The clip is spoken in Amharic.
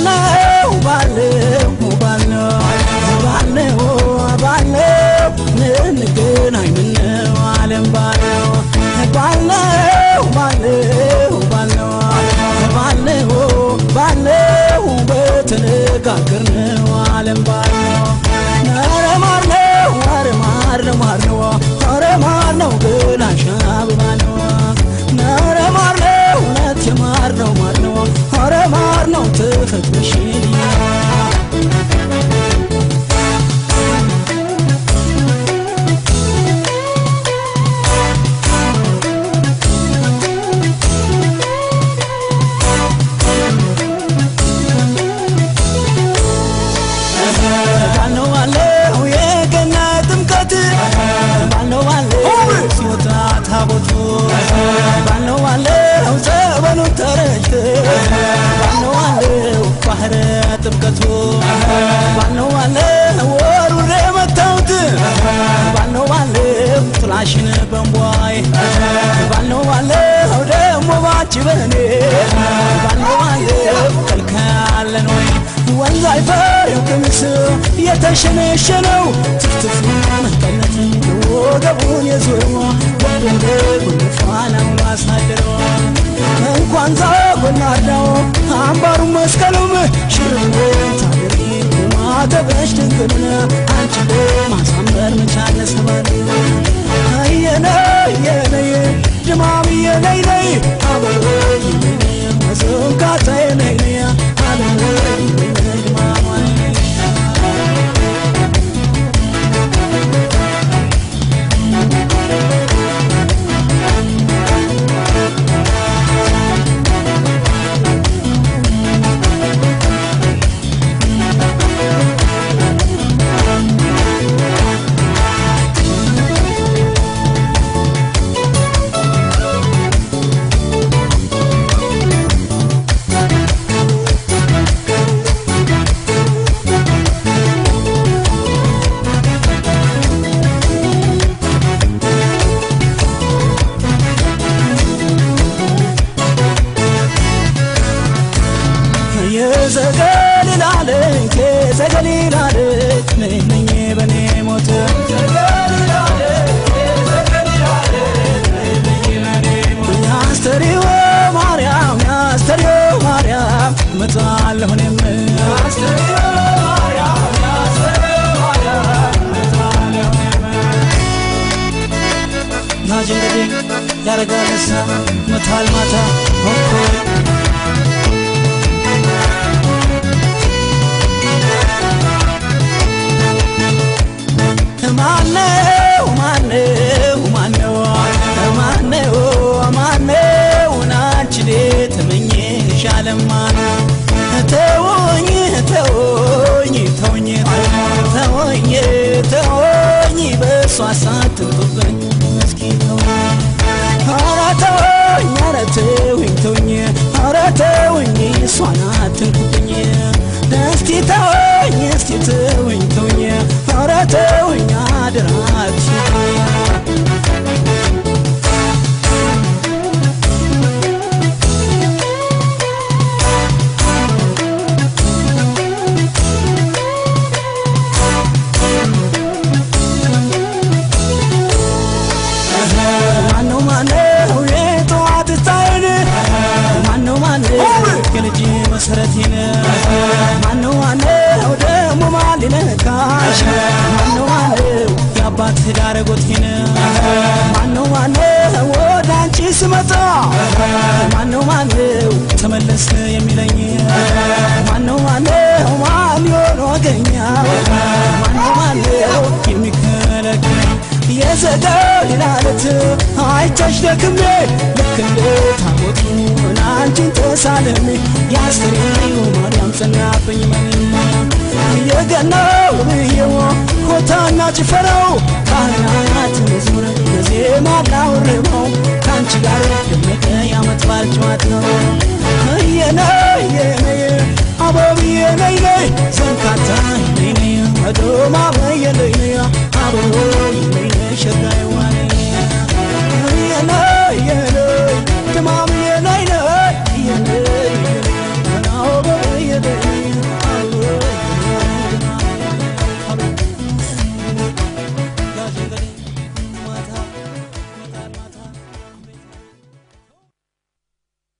ባለው ባለው ባለው ባለው ባለው ንገናኝ ምነው ዓለም ባለው ባለው ባለው ባለው ባለው ባለው በተነጋገርነው ዓለም ባለው ማርነው ማርነው ማርነው ማርነው ግን አሻብባለው ማርነው ነት ማርነው ማርነው ማርነው ተፈጥሽልኝ ጥብቀቱ ባለው ባለው ወሩሬ መታውት ባለው ባለው ጥላሽን በእንቧይ ባለው ባለው ደሞ ባንቺ በኔ ባለው ባለው ከልካለን ወይ ወንዝ አይፈሬው ቅምስ የተሸነሸነው ትፍትፉን ቀነት ወገቡን የዞረው ወደቡን ፋናው አሳደረው እንኳን ዛጎናዳው አምባሩ መስቀሉም ሽርውን ታደሪ ማተበሽ ድንግልና አንቺ ማሳመር መቻል ሰባሪ አየነ የነየ ድማም የነይ አበይ መዘንካታ የነይ አለነ ድማም ዘገሊላለች ነኝ በኔ ሞት ያስተሪው ማርያም መጣለሁ እኔም ናጅንገዴ ያረጋለሳ መታል ማታ ሆኮ ለማን ተወኝ ተወኝ ተወኝ ተወኝ ተወኝ በሷ ሳትጥበኝ እስኪ ተወኝ ኧረ ተወኝ ኧረ ተወኝ ተወኝ ኧረ ተወኝ እሷ ናትንኩብኝ እስኪ ተወኝ እስኪ ተወኝ ተወኝ ኧረ ተወኝ አደራችኝ መሰረቴን ማነው ማነው ደሞ ማሊነካሽ ማነው ማነው ያባት ዳረጎቴን ማነው ማነው ወዳንቺ ስመጣ ማነው ማነው ተመለስ የሚለኝ ማነው ማነው ማን ይወገኛ ማነው ማነው የሚከለክለኝ የዘጋው ይላለት አይቻሽ ደክሜ ልክንደ ታቦቱ አንቺን ተሳለሚ ያስተሪው ማርያም ጸናብኝ ማንኛ የገናው ብየው ኮታና ጭፈራው ካህናት መዝሙር በዜማ ላውርበው ካንቺ ጋር ደመቀ ያመት ባል ጨዋታ ነው የነይ አበብዬ ነይ